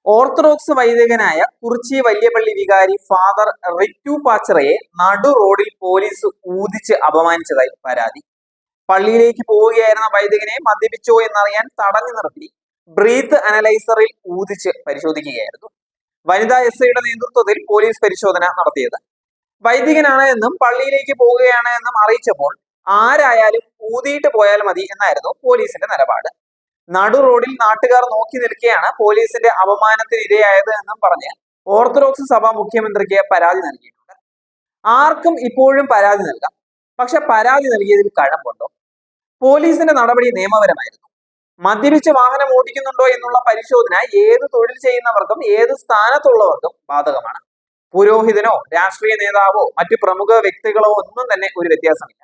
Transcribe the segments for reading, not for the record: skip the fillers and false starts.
Orthodox വൈദികനായ Kurichi വല്യപള്ളി വികാരി father റിറ്റു പാച്ചറയെ നടു റോഡിൽ പോലീസ് ഊതിച്ച് അപമാനിച്ചതായി പരാതി. പള്ളിയിലേക്ക് പോവുകയായിരുന്ന വൈദികനെ മദ്യപിച്ചോ എന്നറിയാൻ തടഞ്ഞു നിർത്തി ബ്രീത്ത് അനലൈസറിൽ ഊതിച്ച് പരിശോധിക്കുകയായിരുന്നു. വനിതാ എസ്ഐയുടെ നേതൃത്വത്തിൽ പോലീസ് പരിശോധന നടത്തിയത്. വൈദികനാണ് എന്നും പള്ളിയിലേക്ക് പോവുകയാണ് എന്നും അറിയിച്ചപ്പോൾ ആരായാലും ഊതിയിട്ട് പോയാൽ മതി എന്നായിരുന്നു പോലീസിന്റെ നിലപാട്. നടു റോഡിൽ നാട്ടുകാർ നോക്കി നിൽക്കെയാണ് പോലീസിന്റെ അപമാനത്തിന് ഇരയായത് എന്നും പറഞ്ഞ് ഓർത്തഡോക്സ് സഭ മുഖ്യമന്ത്രിക്ക് പരാതി നൽകിയിട്ടുണ്ട്. ആർക്കും ഇപ്പോഴും പരാതി നൽകാം, പക്ഷെ പരാതി നൽകിയതിൽ കഴമ്പുണ്ടോ? പോലീസിന്റെ നടപടി നിയമപരമായിരുന്നു. മദ്യപിച്ച് വാഹനം ഓടിക്കുന്നുണ്ടോ എന്നുള്ള പരിശോധന ഏത് തൊഴിൽ ചെയ്യുന്നവർക്കും ഏത് സ്ഥാനത്തുള്ളവർക്കും ബാധകമാണ്. പുരോഹിതനോ രാഷ്ട്രീയ നേതാവോ മറ്റു പ്രമുഖ വ്യക്തികളോ ഒന്നും തന്നെ ഒരു വ്യത്യാസമില്ല.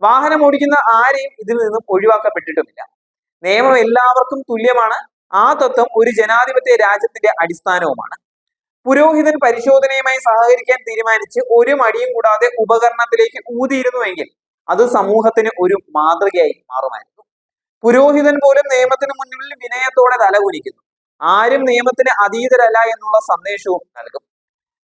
വാഹനം ഓടിക്കുന്ന ആരെയും ഇതിൽ നിന്നും ഒഴിവാക്കപ്പെട്ടിട്ടുമില്ല. നിയമം എല്ലാവർക്കും തുല്യമാണ്. ആ തത്വം ഒരു ജനാധിപത്യ രാജ്യത്തിന്റെ അടിസ്ഥാനവുമാണ്. പുരോഹിതൻ പരിശോധനയുമായി സഹകരിക്കാൻ തീരുമാനിച്ച് ഒരു മടിയും കൂടാതെ ഉപകരണത്തിലേക്ക് ഊതിയിരുന്നുവെങ്കിൽ അത് സമൂഹത്തിന് ഒരു മാതൃകയായി മാറുമായിരുന്നു. പുരോഹിതൻ പോലും നിയമത്തിന് മുന്നിൽ വിനയത്തോടെ തലകുനിക്കുന്നു. ആരും നിയമത്തിന് അതീതരല്ല എന്നുള്ള സന്ദേശവും നൽകും.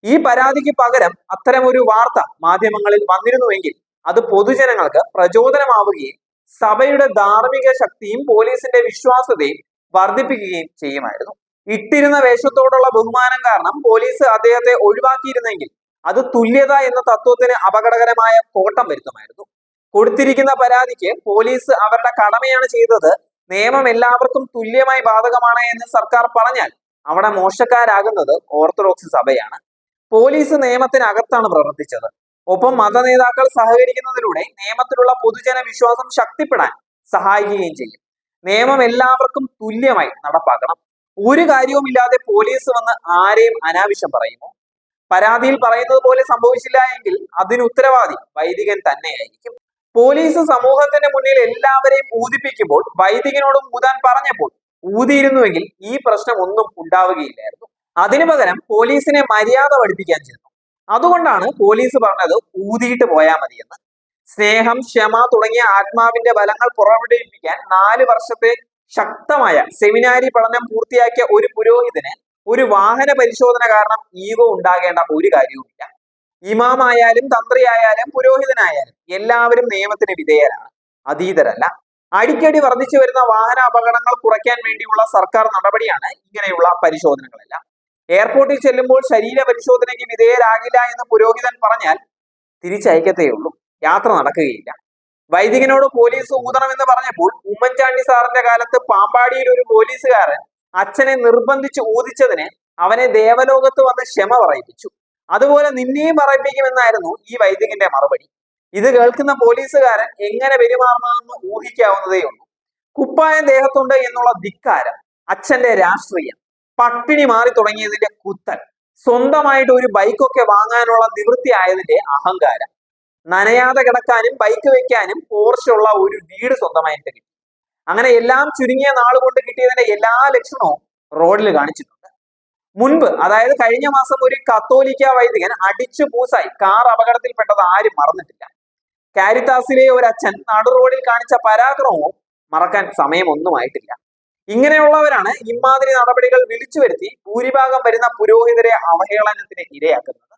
ഈ പരാതിക്ക് പകരം അത്തരമൊരു വാർത്ത മാധ്യമങ്ങളിൽ വന്നിരുന്നുവെങ്കിൽ അത് പൊതുജനങ്ങൾക്ക് പ്രചോദനമാവുകയും സഭയുടെ ധാർമ്മിക ശക്തിയും പോലീസിന്റെ വിശ്വാസ്യതയും വർദ്ധിപ്പിക്കുകയും ചെയ്യുമായിരുന്നു. ഇട്ടിരുന്ന വേഷത്തോടുള്ള ബഹുമാനം കാരണം പോലീസ് അദ്ദേഹത്തെ ഒഴിവാക്കിയിരുന്നെങ്കിൽ അത് തുല്യത എന്ന തത്വത്തിന് അപകടകരമായ കോട്ടം വരുത്തുമായിരുന്നു. കൊടുത്തിരിക്കുന്ന പരാതിക്ക് പോലീസ് അവരുടെ കടമയാണ് ചെയ്തത്, നിയമം എല്ലാവർക്കും തുല്യമായി ബാധകമാണ് എന്ന് സർക്കാർ പറഞ്ഞാൽ അവിടെ മോശക്കാരാകുന്നത് ഓർത്തഡോക്സ് സഭയാണ്. പോലീസ് നിയമത്തിനകത്താണ് പ്രവർത്തിച്ചത്. ഒപ്പം മതനേതാക്കൾ സഹകരിക്കുന്നതിലൂടെ നിയമത്തിലുള്ള പൊതുജന വിശ്വാസം ശക്തിപ്പെടാൻ സഹായിക്കുകയും ചെയ്യും. നിയമം എല്ലാവർക്കും തുല്യമായി നടപ്പാക്കണം. ഒരു കാര്യവുമില്ലാതെ പോലീസ് വന്ന് ആരെയും അനാവശ്യം പറയുമോ? പരാതിയിൽ പറയുന്നത് പോലെ സംഭവിച്ചില്ല എങ്കിൽ അതിന് ഉത്തരവാദി വൈദികൻ തന്നെയായിരിക്കും. പോലീസ് സമൂഹത്തിന്റെ മുന്നിൽ എല്ലാവരെയും ഊതിപ്പിക്കുമ്പോൾ വൈദികനോട് ഊതാൻ പറഞ്ഞപ്പോൾ ഊതിയിരുന്നുവെങ്കിൽ ഈ പ്രശ്നം ഒന്നും ഉണ്ടാവുകയില്ലായിരുന്നു. അതിനു പകരം പോലീസിനെ മര്യാദ പഠിപ്പിക്കാൻ ചെന്നു. അതുകൊണ്ടാണ് പോലീസ് പറഞ്ഞത് ഊതിയിട്ട് പോയാൽ മതിയെന്ന്. സ്നേഹം, ക്ഷമ തുടങ്ങിയ ആത്മാവിന്റെ ബലങ്ങൾ പുറപ്പെടുവിപ്പിക്കാൻ 4 വർഷത്തെ ശക്തമായ സെമിനാരി പഠനം പൂർത്തിയാക്കിയ ഒരു പുരോഹിതന് ഒരു വാഹന പരിശോധന കാരണം ഈഗോ ഉണ്ടാകേണ്ട ഒരു കാര്യവുമില്ല. ഇമാമായാലും തന്ത്രിയായാലും പുരോഹിതനായാലും എല്ലാവരും നിയമത്തിന് വിധേയരാണ്, അതീതരല്ല. അടിക്കടി വർദ്ധിച്ചു വരുന്ന വാഹന അപകടങ്ങൾ കുറയ്ക്കാൻ വേണ്ടിയുള്ള സർക്കാർ നടപടിയാണ് ഇങ്ങനെയുള്ള പരിശോധനകളെല്ലാം. എയർപോർട്ടിൽ ചെല്ലുമ്പോൾ ശരീര പരിശോധനയ്ക്ക് വിധേയരാകില്ല എന്ന് പുരോഹിതൻ പറഞ്ഞാൽ തിരിച്ചയക്കത്തേയുള്ളൂ, യാത്ര നടക്കുകയില്ല. വൈദികനോട് പോലീസ് ഊതണമെന്ന് പറഞ്ഞപ്പോൾ ഉമ്മൻചാണ്ടി സാറിന്റെ കാലത്ത് പാമ്പാടിയിൽ ഒരു പോലീസുകാരൻ അച്ഛനെ നിർബന്ധിച്ച് ഊതിച്ചതിന് അവനെ ദേവലോകത്ത് വന്ന് ക്ഷമ പറയിപ്പിച്ചു. അതുപോലെ നിന്നെയും പറയിപ്പിക്കുമെന്നായിരുന്നു ഈ വൈദികന്റെ മറുപടി. ഇത് കേൾക്കുന്ന പോലീസുകാരൻ എങ്ങനെ പെരുമാറണമെന്ന് ഊഹിക്കാവുന്നതേ ഉള്ളൂ. കുപ്പായം ദേഹത്തുണ്ട് എന്നുള്ള ധിക്കാരം, അച്ഛന്റെ രാഷ്ട്രീയം, പട്ടിണി മാറി തുടങ്ങിയതിന്റെ കുത്തൽ, സ്വന്തമായിട്ട് ഒരു ബൈക്കൊക്കെ വാങ്ങാനുള്ള നിവൃത്തി ആയതിന്റെ അഹങ്കാരം, നനയാതെ കിടക്കാനും ബൈക്ക് വെക്കാനും പോർച്ചുള്ള ഒരു വീട് സ്വന്തമായിട്ട് കിട്ടി. അങ്ങനെ എല്ലാം ചുരുങ്ങിയ നാളുകൊണ്ട് കിട്ടിയതിന്റെ എല്ലാ ലക്ഷണവും റോഡിൽ കാണിച്ചിട്ടുണ്ട്. മുൻപ്, അതായത് കഴിഞ്ഞ മാസം, ഒരു കത്തോലിക്ക വൈദികൻ അടിച്ചു പൂസായി കാർ അപകടത്തിൽപ്പെട്ടത് ആരും മറന്നിട്ടില്ല. കാരിത്താസിലെ ഒരു അച്ഛൻ നടു റോഡിൽ കാണിച്ച പരാക്രമവും മറക്കാൻ സമയമൊന്നുമായിട്ടില്ല. ഇങ്ങനെയുള്ളവരാണ് ഇമാതിരി നടപടികൾ വിളിച്ചു വരുത്തി ഭൂരിഭാഗം വരുന്ന പുരോഹിതരെ അവഹേളനത്തിന് ഇരയാക്കുന്നത്.